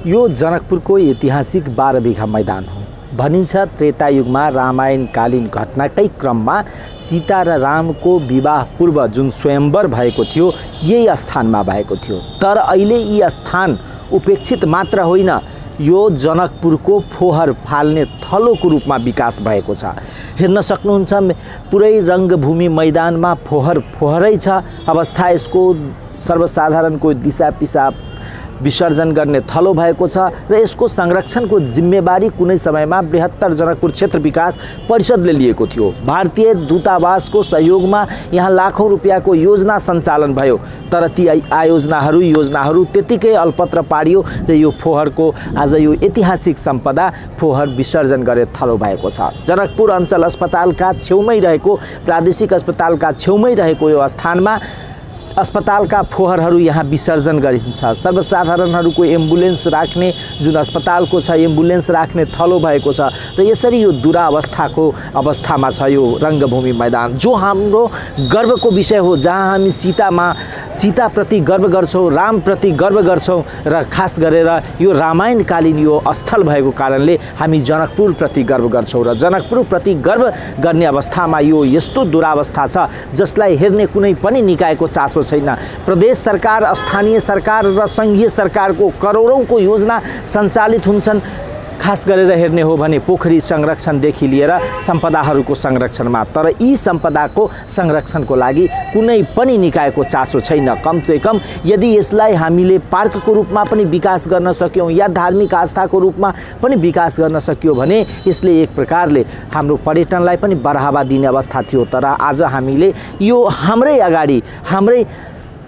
यो जनकपुरको ऐतिहासिक 12 बिघा मैदान हो। भनिन्छ त्रेता युगमा रामायणकालीन घटनाकै क्रममा सीता र रामको विवाह पूर्व जुन स्वयंवर भएको थियो यही स्थानमा भएको थियो। तर अहिले यी स्थान उपेक्षित मात्र होइन, यो जनकपुरको फोहर फाल्ने थलोको रूपमा विकास भएको छ। हेर्न सक्नुहुन्छ पुरै रङ्गभूमि मैदानमा फोहरै छ अवस्था। यसको सर्वसाधारणको दिशा पिसाब विसर्जन गर्ने थलो भएको छ र यसको संरक्षणको जिम्मेवारी कुनै समयमा बृहत्तर जनकपुर क्षेत्र विकास परिषदले लिएको थियो। भारतीय दूतावासको सहयोगमा यहाँ लाखौं रुपियाँको योजना सञ्चालन भयो, तर ती योजनाहरू त्यतिकै अलपत्र पारियो र यो फोहरको आज यो ऐतिहासिक सम्पदा फोहर विसर्जन गरे थलो भएको छ। जनकपुर अञ्चल अस्पतालका छेउमै रहेको प्रादेशिक अस्पतालका छेउमै रहेको यो स्थानमा अस्पतालका फोहरहरू यहाँ विसर्जन गरिन्छ। सर्वसाधारणहरूको एम्बुलेन्स राख्ने जुन अस्पतालको छ एम्बुलेन्स राख्ने थलो भएको छ र यसरी यो दुरावस्थाको अवस्थामा छ यो रङ्गभूमि मैदान, जो हाम्रो गर्वको विषय हो, जहाँ हामी सीताप्रति गर्व गर्छौँ, रामप्रति गर्व गर्छौँ र खास गरेर यो रामायणकालीन यो स्थल भएको कारणले हामी जनकपुरप्रति गर्व गर्छौँ र जनकपुरप्रति गर्व गर्ने अवस्थामा यो यस्तो दुरावस्था छ जसलाई हेर्ने कुनै पनि निकायको चासो छैन। प्रदेश सरकार, स्थानीय सरकार र सङ्घीय सरकारको करोडौँको योजना सञ्चालित हुन्छन्। खास गरेर हेर्ने हो भने पोखरी संरक्षणदेखि लिएर सम्पदाहरूको संरक्षणमा, तर यी सम्पदाको संरक्षणको लागि कुनै पनि निकायको चासो छैन। कमसेकम यदि यसलाई हामीले पार्कको रूपमा पनि विकास गर्न सक्यौँ या धार्मिक आस्थाको रूपमा पनि विकास गर्न सक्यो भने यसले एक प्रकारले हाम्रो पर्यटनलाई पनि बढावा दिने अवस्था थियो। तर आज हामीले यो हाम्रै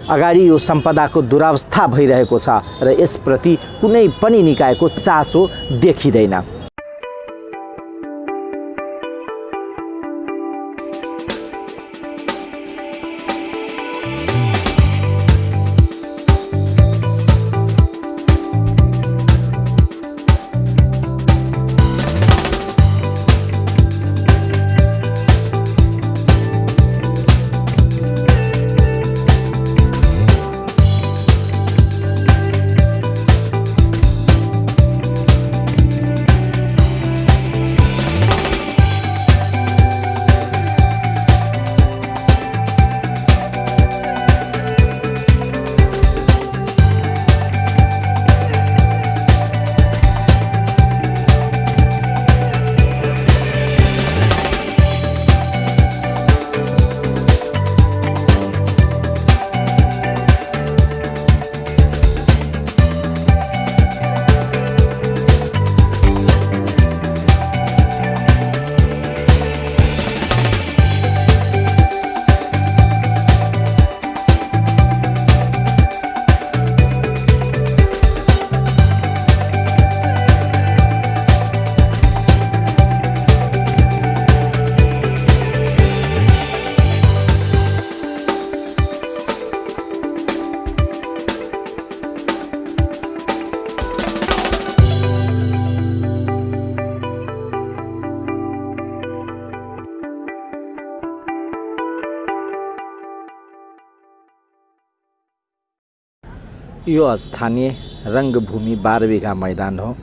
अगाडि यो सम्पदाको दुरावस्था भइरहेको छ र यसप्रति कुनै पनि निकायको चासो देखिँदैन। यो स्थानीय रङ्गभूमि 12 बिघा मैदान हो।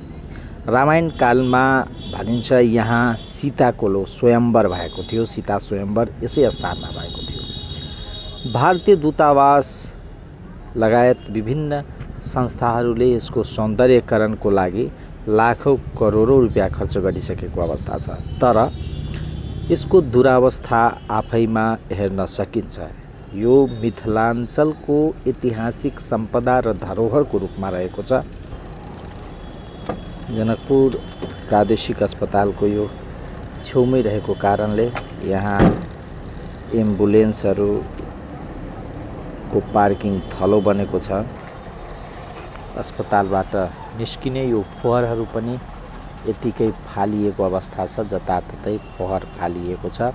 रामायण कालमा भनिन्छ यहाँ सीताको स्वयंवर भएको थियो। सीता स्वयंवर यसै स्थानमा भएको थियो। भारतीय दूतावास लगायत विभिन्न संस्थाहरूले यसको सौन्दर्यकरणको लागि लाखौं करोडौं रुपियाँ खर्च गरिसकेको अवस्था छ। तर यसको दुरावस्था आफैमा हेर्न सकिन्छ। यो मिथिलाञ्चलको ऐतिहासिक सम्पदा र धरोहरको रूपमा रहेको छ। जनकपुर प्रादेशिक अस्पतालको यो छेउमै रहेको कारणले यहाँ एम्बुलेन्सहरूको पार्किङ थलो बनेको छ। अस्पतालबाट निस्किने यो फोहरहरू पनि यतिकै फालिएको अवस्था छ, जताततै फोहर फालिएको छ।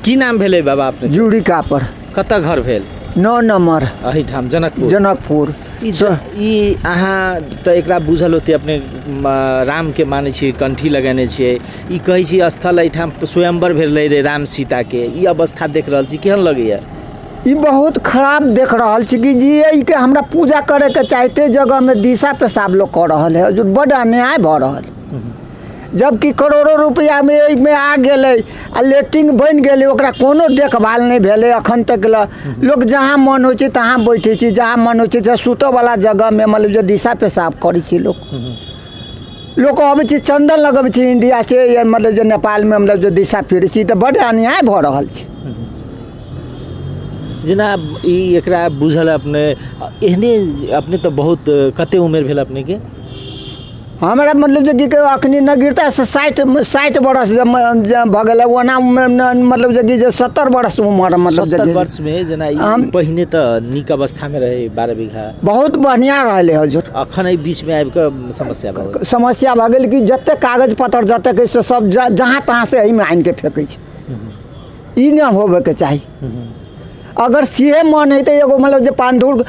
की नाम भेलै बाबा अपने? जुड़ी कापर। कत घर भेल? 9 नंबर अही ठाम जनकपुर। जनकपुर ई अहाँ त एकरा बुझल होते अपने राम के माने छियै कंठी लगेने छियै ई कहै छी स्थल एठाम स्वयंवर भेल रहे राम सीता के ई अवस्था देख रहल छी केहन लगैया ई बहुत खराब देख रहल छी कि जी ई के हमरा पूजा करे के चाहते जगह में दिशा पेशाब लोग कर रहल है जो बड़ अन्याय भ रहल जबकि करोड़ों रुपया में आ गेले आ लेट्रिन बन गेले ओकरा कोनो देखभाल नहीं भेले अखन तक लोग जहाँ मन हो तहाँ बैठे छी जहाँ मन हो सुतो वाला जगह में मतलब जो दिशा पेशाब करै छी लोग अबै छी चंदन लगबै छी इंडिया से या मतलब जो नेपाल में मतलब जो दिशा फिरै छी तो बड़ अन्याय भ रहल छै जेना ई एकरा बुझल अपने एहने अपने तो बहुत कते उमेर भेल अपने के हमारा मतलब जो कि अखनी नगीरता से 60 वर्ष भ गेल ओना मतलब जो 70 वर्ष उम्र मतलब 70 वर्ष में जना पहिने त नीक अवस्था में रहे 12 बीघा बहुत बढ़िया रहले हजुर अखन एहि बीच में आबि के समस्या भ गेल कि जते कागज पत्र जते के सब जहाँ तहाँ से एही में आइन के फेंकै छै ई न होबे के चाही अगर सीहे मन है तो एगो मतलब जो पानधूर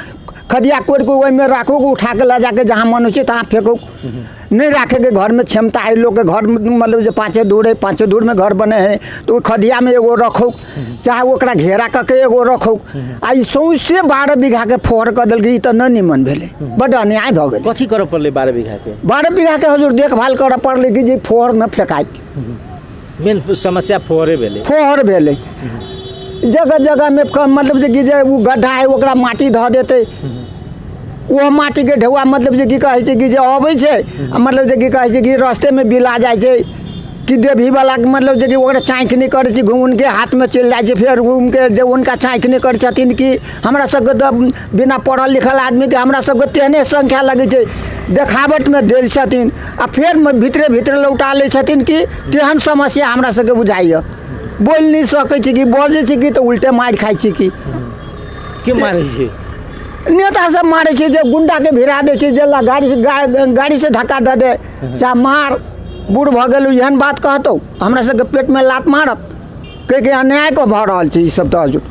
खदिया कोड़ को वही में राखो उठा के ला जाके जहाँ मन हो तहाँ फेंको नहीं रखे के घर में क्षमता है लोग के घर मतलब जो 5 दूर में घर बने हैं तो खदिया में एगो रखो चाहे ओकरा घेरा करके एगो रखो आ सौंसे 12 बीघा के फोहर कर दिल तो न निमन भेले बड़ अन्याय भ गेल कथी करऽ पड़ले 12 बीघा के 12 बीघा के हजुर देखभाल करऽ पड़ले कि जे फोहर न फेकाई मेन समस्या फोहरे भेले जगह जगह में मतलब जे वो गड्ढा है ओकरा माटी धऽ देते वो माटी के ढेउआ मतलब जे की कहै छै कि जे अबै छै मतलब जे की कहै छै कि रास्ते में बिला जाइ छै कि देवी वाला मतलब जे कि ओकरा चाँख नहीं करै छै घूम के हाथ में चल जाइ छै फिर घूम के जब उनका चाँख नहीं करै छथिन कि हमरा सबके बिना पढ़ल लिखल आदमी के हमरा सबके तेहने संख्या लगै छै देखावट में देल छथिन आ फिर भीतरे लौटा लै छथिन कि तेहन समस्या हमरा सबके बुझाइए बोल नहीं सकै छी कि बजै छी कि तो उल्टे मार खाइ छी कि के मारै छी नेता सब मारे छै जे गुंडा के भिड़ा दे छै जे गाड़ी से धक्का दे दे चाहे मार बूढ़ भ गेल एहन बात कहतौ हमरा सबके पेट में लात मारत के अन्याय को भ रहल छै ई सब तो हजुर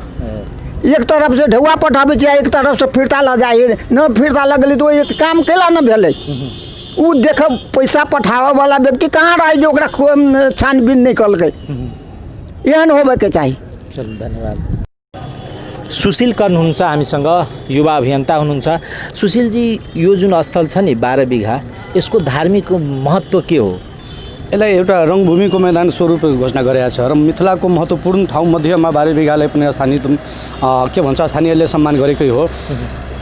एक तरफ से ढेउआ पठाबै छै एक तरफ से फिरता ल जाइ न फिरता लगले तो एक काम केला न भेलै उ देख पैसा पठावे वाला व्यक्ति कहाँ रहे जो ओकरा छानबीन नहीं कलकै एहन होबे के चाहिए चलो धन्यवाद सुशील कर्ण हुनुहुन्छ हामीसँग युवा अभियन्ता हुनुहुन्छ सुशील जी यो जुन स्थल छ नि 12 बीघा यसको धार्मिक महत्त्व के हो यसलाई एउटा रङ्गभूमिको मैदान स्वरूप घोषणा गरेका छ र मिथिलाको महत्त्वपूर्ण ठाउँ मध्येमा 12 बीघालाई पनि स्थानीयले सम्मान गरेकै हो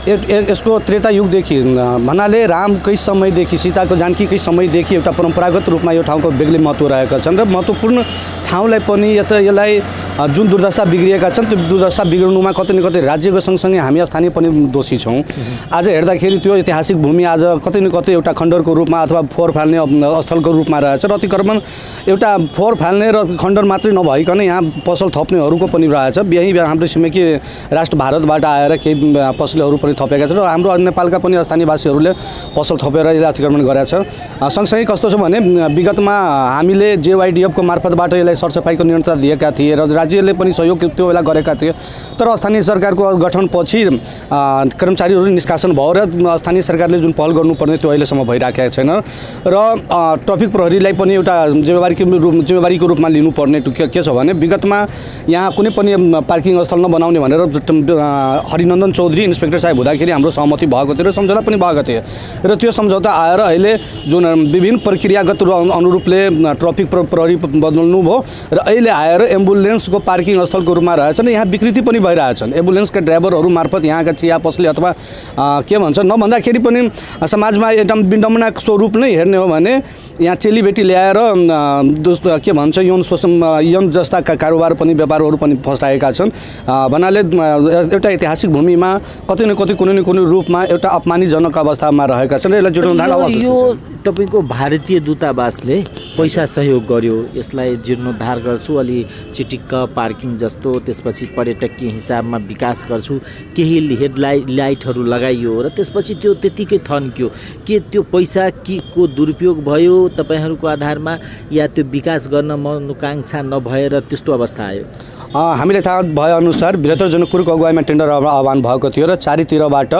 यसको त्रेता युगदेखि भन्नाले रामकै समयदेखि सीताको जानकीकै समयदेखि एउटा परम्परागत रूपमा यो ठाउँको बेग्लै महत्त्व रहेका छन् र महत्त्वपूर्ण ठाउँलाई पनि यसलाई जुन दुर्दशा बिग्रिएका छन् त्यो दुर्दशा बिग्रनुमा कतै न कतै राज्यको सँगसँगै हामी स्थानीय पनि दोषी छौँ आज हेर्दाखेरि त्यो ऐतिहासिक भूमि आज कतै न कतै एउटा खण्डरको रूपमा अथवा फोहोर फाल्ने स्थलको रूपमा रहेछ र अतिक्रमण एउटा फोहोर फाल्ने र खण्डर मात्रै नभइकन यहाँ पसल थप्नेहरूको पनि रहेछ यही हाम्रो छिमेकी राष्ट्र भारतबाट आएर केही पसलहरू पनि थपेका छन् र हाम्रो नेपालका पनि स्थानीयवासीहरूले पसल थपेर यसलाई अतिक्रमण गरेका छ सँगसँगै कस्तो छ भने विगतमा हामीले जेवाइडिएफको मार्फतबाट यसलाई सरसफाइको नियन्त्रण दिएका थिए र राज्यले पनि सहयोग त्यो बेला गरेका थिए तर स्थानीय सरकारको गठनपछि कर्मचारीहरू निष्कासन भयो र स्थानीय सरकारले जुन पहल गर्नुपर्ने त्यो अहिलेसम्म भइराखेको छैन र ट्राफिक प्रहरीलाई पनि एउटा जिम्मेवारीको रूपमा लिनुपर्ने के छ भने विगतमा यहाँ कुनै पनि पार्किङ स्थल नबनाउने भनेर हरिनन्दन चौधरी इन्सपेक्टर साहब हुँदाखेरि हाम्रो सहमति भएको थियो र सम्झौता पनि भएको थियो र त्यो सम्झौता आएर अहिले जुन विभिन्न प्रक्रियागत अनुरूपले ट्राफिक प्रहरी बदल्नु भयो र अहिले आएर एम्बुलेन्सको पार्किङ स्थलको रूपमा रहेछन् यहाँ विकृति पनि भइरहेछन् एम्बुलेन्सका ड्राइभरहरू मार्फत यहाँका चिया पसले अथवा के भन्छ नभन्दाखेरि पनि समाजमा एकदम विडम्बनाको स्वरूप नै हेर्ने हो भने यहाँ चेलीबेटी ल्याएर के भन्छ यौन जस्ता कारोबार पनि व्यापारहरू पनि फस्टाएका छन् भन्नाले एउटा ऐतिहासिक भूमिमा कतै न कतै कुनै न कुनै रूपमा एउटा अपमानितजनक अवस्थामा रहेका छन् र यसलाई जुटाउन यो तपाईको भारतीय दूतावासले पैसा सहयोग गर्यो यसलाई जीर्णोद्धार गर्छु अलि चिटिक्क पार्किङ जस्तो त्यसपछि पर्यटकीय हिसाबमा विकास गर्छु केही लाइटहरू लगाइयो र त्यसपछि त्यो त्यतिकै थन्क्यो के त्यो पैसा को दुरुपयोग भयो तपाईँहरूको आधारमा या त्यो विकास गर्न मनोकाङ्क्षा नभएर त्यस्तो अवस्था आयो? हामीले थाहा भएअनुसार बृहत्तर जनकपुरको अगुवाईमा टेन्डर आह्वान भएको थियो र चारैतिरबाट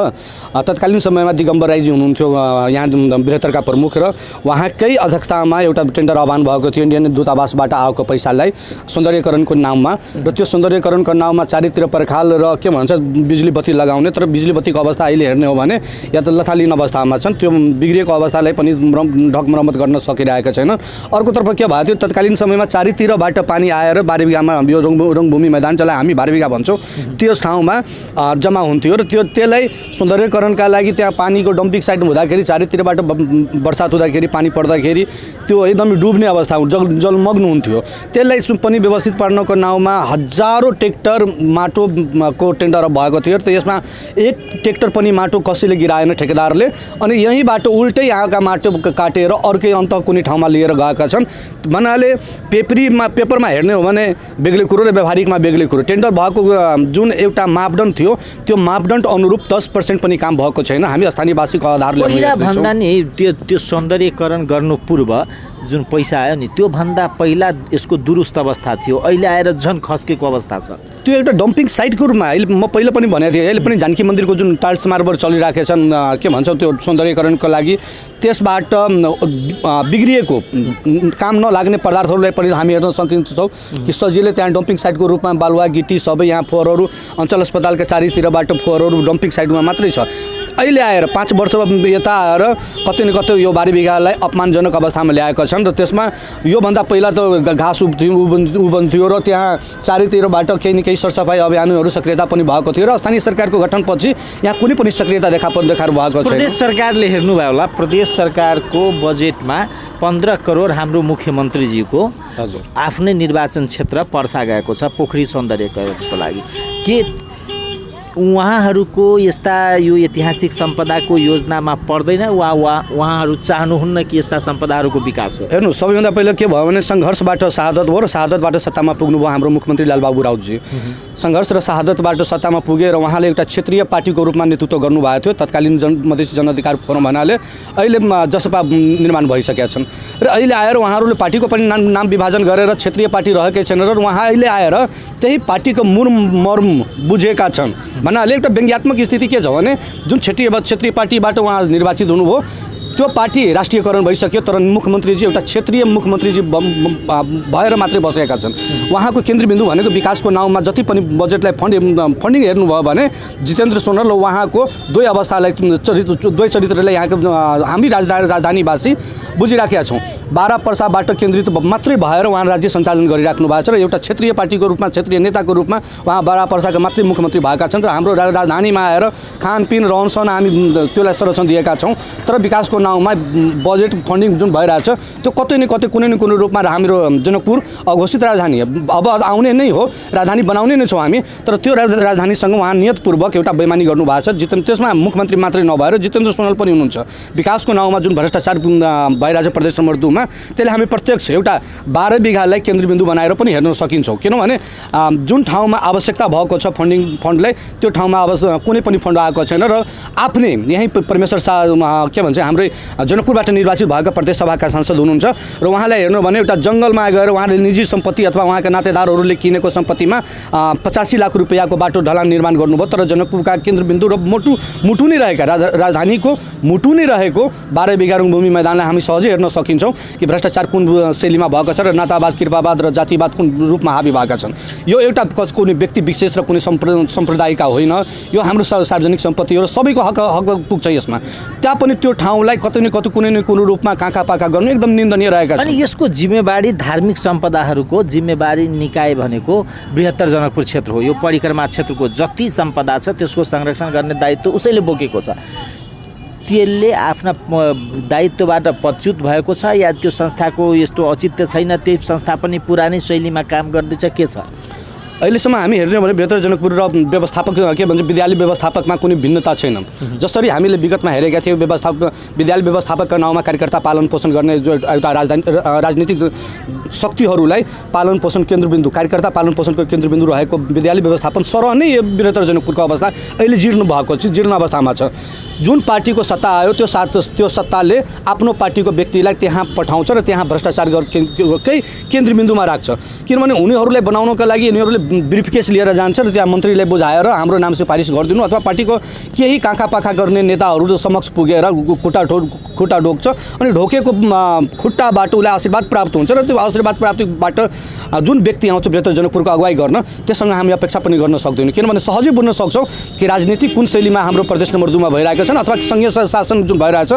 तत्कालीन समयमा दिगम्बर राईजी हुनुहुन्थ्यो यहाँ बृहत्तरका प्रमुख, र उहाँकै अध्यक्षतामा एउटा टेन्डर आह्वान भएको थियो इन्डियन दूतावासबाट आएको पैसालाई सौन्दर्यकरणको नाममा, र त्यो सौन्दर्यकरणको नाममा चारैतिर पर्खाल र के भन्छ बिजुली बत्ती लगाउने, तर बिजुली बत्तीको अवस्था अहिले हेर्ने हो भने या त लथालिन अवस्थामा छन्, त्यो बिग्रिएको अवस्थालाई पनि ढक मर्मत गर्न सकिरहेको छैन। अर्कोतर्फ के भएको थियो, तत्कालीन समयमा चारैतिरबाट पानी आएर बारीबिघामा यो रङभूमि मैदान जसलाई हामी बारीबिघा भन्छौँ त्यस ठाउँमा जम्मा हुन्थ्यो, र त्यसलाई सौन्दर्यकरणका लागि त्यहाँ पानीको डम्पिङ साइट हुँदाखेरि चारैतिरबाट बर्सात हुँदाखेरि पानी पर्दाखेरि त्यो एकदमै डुब्ने अवस्था जलमग्न हुन्थ्यो। त्यसलाई पनि व्यवस्थित पार्नको नाउँमा हजारौँ ट्र्याक्टर माटोको टेन्डर भएको थियो, र यसमा एक ट्र्याक्टर पनि माटो कसैले गिराएन ठेकेदारले, अनि यहीँबाट उल्टै यहाँका माटो काटेर अर्कै अन्त कुनै ठाउँमा लिएर गएका छन्। भन्नाले पेपरमा हेर्ने हो भने बेग्लै कुरो र व्यावहारिकमा बेग्लै कुरो। टेन्डर भएको जुन एउटा मापदण्ड थियो त्यो मापदण्ड अनुरूप 10% पनि काम भएको छैन। हामी स्थानीयवासीको आधारले भन्दा नि त्यो सौन्दर्यकरण गर्नु पूर्व जुन पैसा आयो नि त्योभन्दा पहिला यसको दुरुस्त अवस्था थियो, अहिले आएर झन् खस्केको अवस्था छ। त्यो एउटा डम्पिङ साइटको रूपमा अहिले म पहिला पनि भनेको थिएँ, अहिले पनि जानकी मन्दिरको जुन टाइल्स मार्बल चलिरहेका छन् के भन्छ त्यो सौन्दर्यकरणको लागि, त्यसबाट बिग्रिएको काम नलाग्ने पदार्थहरूलाई पनि हामी हेर्न सकिन्छौँ कि सजिलै त्यहाँ डम्पिङ साइटको रूपमा बालुवा गिटी सबै यहाँ फोहोरहरू अञ्चल अस्पतालका चारैतिरबाट फोहोरहरू डम्पिङ साइटमा मात्रै छ। अहिले आएर 5 वर्ष यता आएर कतै न कतै यो बारीबिघालाई अपमानजनक अवस्थामा ल्याएका छन्, र त्यसमा योभन्दा पहिला त घाँस उब्बन्थ्यो र त्यहाँ चारैतिरबाट केही न केही सरसफाइ अभियानहरू सक्रियता पनि भएको थियो, र स्थानीय सरकारको गठनपछि यहाँ कुनै पनि सक्रियता देखाएर भएको छैन। प्रदेश सरकारले हेर्नुभयो होला, प्रदेश सरकारको बजेटमा 15 करोड हाम्रो मुख्यमन्त्रीजीको आफ्नै निर्वाचन क्षेत्र पर्सा गएको छ पोखरी सौन्दर्यकरणको लागि। के उहाँहरूको यस्ता यो ऐतिहासिक सम्पदाको योजनामा पर्दैन वा उहाँहरू चाहनुहुन्न कि यस्ता सम्पदाहरूको विकास हो? हेर्नु, सबैभन्दा पहिला के भयो भने सङ्घर्षबाट शहादत भयो र शहादतबाट सत्तामा पुग्नुभयो हाम्रो मुख्यमन्त्री लालबाबु राउतजी। सङ्घर्ष र शहादतबाट सत्तामा पुगेर उहाँले एउटा क्षेत्रीय पार्टीको रूपमा नेतृत्व गर्नुभएको थियो तत्कालीन मधेसी जनअधिकार फोरम भन्नाले। अहिले जसपा निर्माण भइसकेका छन्, र अहिले आएर उहाँहरूले पार्टीको पनि नाम विभाजन गरेर क्षेत्रीय पार्टी रहेकै छैन, र उहाँ अहिले आएर त्यही पार्टीको मर्म बुझेका छन्। भन्नाले एउटा व्यङ्ग्यात्मक स्थिति के छ भने जुन क्षेत्रीय पार्टीबाट उहाँ निर्वाचित हुनुभयो त्यो पार्टी राष्ट्रियकरण भइसक्यो, तर मुख्यमन्त्रीजी एउटा क्षेत्रीय मुख्यमन्त्रीजी भएर मात्रै बसेका छन्। उहाँको केन्द्रबिन्दु भनेको विकासको नाउँमा जति पनि बजेटलाई फन्डिङ हेर्नुभयो भने जितेन्द्र सोनल र उहाँको दुई अवस्थालाई दुई चरित्रलाई यहाँको हामी राजधानीवासी बुझिराखेका छौँ। 12 वर्षबाट केन्द्रित मात्रै भएर उहाँ राज्य सञ्चालन गरिराख्नु भएको छ, र एउटा क्षेत्रीय पार्टीको रूपमा क्षेत्रीय नेताको रूपमा उहाँ 12 वर्षका मात्रै मुख्यमन्त्री भएका छन्, र हाम्रो राजधानीमा आएर खानपिन रहनसहन हामी त्यसलाई संरक्षण दिएका छौँ, तर विकासको नाउँमा बजेट फन्डिङ जुन भइरहेछ त्यो कतै न कतै कुनै न कुनै रूपमा हाम्रो जनकपुर अघोषित राजधानी अब आउने नै हो, राजधानी बनाउने नै छौँ हामी, तर त्यो राजधानीसँग उहाँ नियतपूर्वक एउटा बेइमानी गर्नुभएको छ। त्यसमा मुख्यमन्त्री मात्रै नभएर जितेन्द्र सोनल पनि हुनुहुन्छ। विकासको नाउँमा जुन भ्रष्टाचार भइरहेछ प्रदेश नम्बर 2 मा, त्यसले हामी प्रत्यक्ष एउटा 12 बिघालाई केन्द्रबिन्दु बनाएर पनि हेर्न सकिन्छौँ। किनभने जुन ठाउँमा आवश्यकता भएको छ फन्डलाई त्यो ठाउँमा कुनै पनि फन्ड आएको छैन, र आफ्नै यहीँ परमेश्वर शाह के भन्छ हाम्रै जनकपुरबाट निर्वाचित भएका प्रदेश सभाका सांसद हुनुहुन्छ, र उहाँलाई हेर्नु भने एउटा जङ्गलमा गएर उहाँले निजी सम्पत्ति अथवा उहाँका नातेदारहरूले किनेको सम्पत्तिमा 85 लाख रुपियाँको बाटो ढलान निर्माण गर्नुभयो, तर जनकपुरका केन्द्रबिन्दु र मुटु नै रहेका राजधानीको मुटु नै रहेको 12 बिघा रङभूमि मैदानलाई हामी सहजै हेर्न सकिन्छौँ कि भ्रष्टाचार कुन शैलीमा भएको छ, र नातावाद कृपावाद र जातिवाद कुन रूपमा हाबी भएका छन्। यो एउटा कुनै व्यक्ति विशेष र कुनै सम्प्रदायका होइन, यो हाम्रो सार्वजनिक सम्पत्ति हो र सबैको हक पुग्छ यसमा। त्यहाँ पनि त्यो ठाउँलाई कतै न कतै कुनै न कुनै रूपमा काँका पाका गर्नु एकदम निन्दनीय रहेका छन्। अनि यसको जिम्मेवारी धार्मिक सम्पदाहरूको जिम्मेवारी निकाय भनेको बृहत्तर जनकपुर क्षेत्र हो। यो परिक्रमा क्षेत्रको जति सम्पदा छ त्यसको संरक्षण गर्ने दायित्व उसैले बोकेको छ। त्यसले आफ्ना दायित्वबाट पदच्युत भएको छ या त्यो संस्थाको यस्तो औचित्य छैन, त्यही संस्था पनि पुरानै शैलीमा काम गर्दैछ, के छ? अहिलेसम्म हामी हेर्ने हो भने बृहत्तर जनकपुर र व्यवस्थापक के भन्छ विद्यालय व्यवस्थापकमा कुनै भिन्नता छैन। जसरी हामीले विगतमा हेरेका थियौँ विद्यालय व्यवस्थापकका नाउँमा कार्यकर्ता पालन पोषण गर्ने जो एउटा राजनीतिक शक्तिहरूलाई पालन पोषण केन्द्रबिन्दु कार्यकर्ता पालन पोषणको केन्द्रबिन्दु रहेको विद्यालय व्यवस्थापन सरह नै यो बृहत्तर जनकपुरको अवस्था अहिले जीर्ण अवस्थामा छ। जुन पार्टीको सत्ता आयो त्यो सत्ताले आफ्नो पार्टीको व्यक्तिलाई त्यहाँ पठाउँछ र त्यहाँ भ्रष्टाचार कै केन्द्रबिन्दुमा राख्छ। किनभने उनीहरूलाई बनाउनको लागि उनीहरूले ब्रिफकेस लिएर जान्छ र त्यहाँ मन्त्रीलाई बुझाएर हाम्रो नाम सिफारिस गरिदिनु अथवा पार्टीको केही काँखा गर्ने नेताहरू समक्ष पुगेर खुट्टा ढोक्छ अनि ढोकेको खुट्टाबाट उसलाई आशीर्वाद प्राप्त हुन्छ र त्यो आशीर्वाद प्राप्तिबाट जुन व्यक्ति आउँछ बृहत्तर जनकपुरको अगुवाई गर्न त्यससँग हामी अपेक्षा पनि गर्न सक्दैनौँ। किनभने सहजै बुझ्न सक्छौँ कि राजनीति कुन शैलीमा हाम्रो प्रदेश नम्बर 2 मा भइरहेको छन् अथवा सङ्घीय शासन जुन भइरहेछ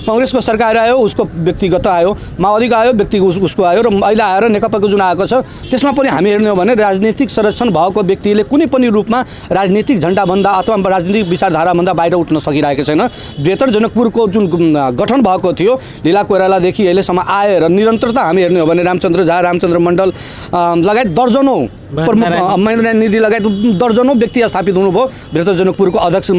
काङ्ग्रेसको सरकार आयो उसको व्यक्तिगत आयो, माओवादीको आयो व्यक्ति उसको आयो र अहिले आएर नेकपाको जुन आएको छ त्यसमा पनि हामी हेर्ने हो भने राजनीतिक संरक्षण भएको व्यक्तिले कुनै पनि रूपमा राजनीतिक झन्डाभन्दा अथवा राजनीतिक विचारधाराभन्दा बाहिर उठ्न सकिरहेको छैन। बृहत्तर जनकपुरको जुन गठन भएको थियो लीला कोइरालादेखि अहिलेसम्म आएर निरन्तरता हामी हेर्ने हो भने रामचन्द्र झा, रामचन्द्र मण्डल लगायत दर्जनौँ महेन्द्र निधि लगायत दर्जनौँ व्यक्ति स्थापित हुनुभयो बृहत्तर जनकपुरको अध्यक्ष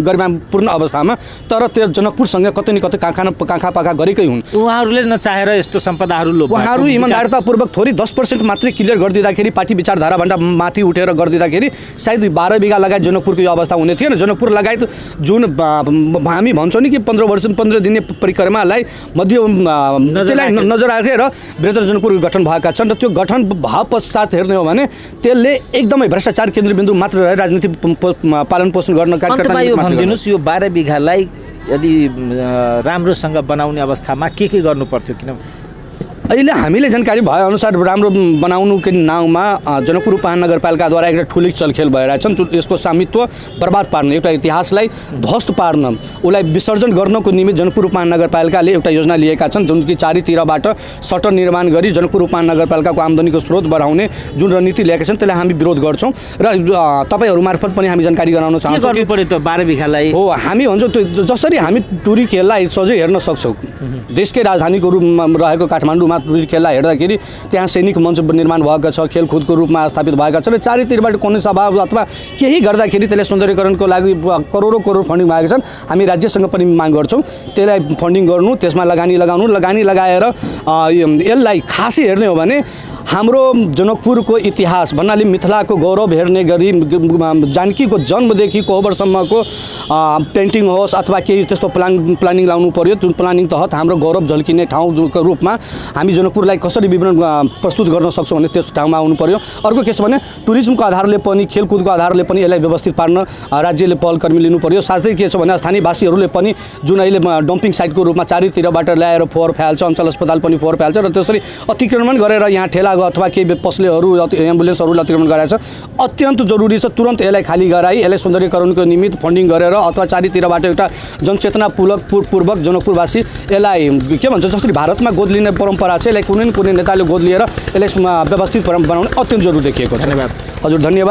गरिमापूर्ण अवस्थामा। तर त्यो जनकपुरसँग कतै न कतै काँखा पाखा गरेकै हुन्। उहाँहरूले नचाहेर यस्तो सम्पदाहरू लोप उहाँहरू इमान्दारतापूर्वक थोरै 10% मात्रै क्लियर गरिदिँदाखेरि पार्टी विचारधाराभन्दा माथि उठेर गरिदिँदाखेरि सायद 12 बिघा लगायत जनकपुरको यो अवस्था हुने थिएन। जनकपुर लगायत जुन हामी भन्छौँ नि कि 15 दिने परिक्रमालाई त्यसलाई नजर राखेर बृहत्तर जनकपुर गठन भएका छन् र त्यो गठन भए पश्चात हेर्ने हो भने त्यसले एकदमै भ्रष्टाचार केन्द्रबिन्दु मात्र रहे राजनीति पालन पोषण गर्न कार्यकर्ता यो भनिदिनुहोस् यो 12 बिघालाई यदि राम्रोसँग बनाउने अवस्थामा के गर्नु पर्थ्यो? किन अहिले हामीले जानकारी भएअनुसार राम्रो बनाउनुको नाउँमा जनकपुर उपमहानगरपालिकाद्वारा एउटा ठुलो चलखेल भइरहेछन्। यसको स्वामित्व बर्बाद पार्न एउटा इतिहासलाई ध्वस्त पार्न उसलाई विसर्जन गर्नको निमित्त जनकपुर उपमहानगरपालिकाले एउटा योजना लिएका छन् जुन कि चारैतिरबाट सटर निर्माण गरी जनकपुर उपमहानगरपालिकाको आम्दानीको स्रोत बढाउने जुन रणनीति लिएका छन् त्यसलाई हामी विरोध गर्छौँ र तपाईँहरू मार्फत पनि हामी जानकारी गराउन चाहन्छौँ कि 12 बिघालाई हो हामी भन्छौँ त्यो जसरी हामी टुरी खेललाई सजै हेर्न सक्छौँ। देशकै राजधानीको रूपमा रहेको काठमाडौँमा टुरी खेललाई हेर्दाखेरि त्यहाँ सैनिक मञ्च निर्माण भएको छ, खेलकुदको रूपमा स्थापित भएका छ र चारैतिरबाट कुनै सभा अथवा केही गर्दाखेरि त्यसलाई सौन्दर्यकरणको लागि करोडौँ फन्डिङ भएको छन्। हामी राज्यसँग पनि माग गर्छौँ त्यसलाई फन्डिङ गर्नु, त्यसमा लगानी लगाएर यसलाई खासै हेर्ने हो भने हाम्रो जनकपुरको इतिहास भन्नाले मिथिलाको गौरव हेर्ने गरी जानकीको जन्मदेखि कोहबरसम्मको पेन्टिङ होस् अथवा केही त्यस्तो प्लानिङ लाउनु पर्यो। जुन प्लानिङ तहत हाम्रो गौरव झल्किने ठाउँको रूपमा हामी जनकपुरलाई कसरी विवरण प्रस्तुत गर्न सक्छौँ भने त्यस ठाउँमा आउनु पर्यो। अर्को के छ भने टुरिज्मको आधारले पनि खेलकुदको आधारले पनि यसलाई व्यवस्थित पार्न राज्यले पहलकर्मी लिनु पर्यो। साथै के छ भने स्थानीयवासीहरूले पनि जुन अहिले डम्पिङ साइटको रूपमा चारैतिरबाट ल्याएर फोहोर फाल्छ, अञ्चल अस्पताल पनि फोहोर फाल्छ र त्यसरी अतिक्रमण गरेर यहाँ ठेला अथवा केही पसलेहरू एम्बुलेन्सहरू अतिक्रमण गराएको छ। अत्यन्त जरुरी छ तुरन्त यसलाई खाली गराई यसलाई सौन्दर्यकरणको निमित्त फन्डिङ गरेर अथवा चारैतिरबाट एउटा जनचेतनापूर्वक जनकपुरवासी यसलाई के भन्छ जसरी भारतमा गोद लिने परम्परा छ यसलाई कुनै नेताले गोद लिएर यसलाई व्यवस्थित बनाउने अत्यन्त जरुरी देखिएको छ। धन्यवाद हजुर, धन्यवाद।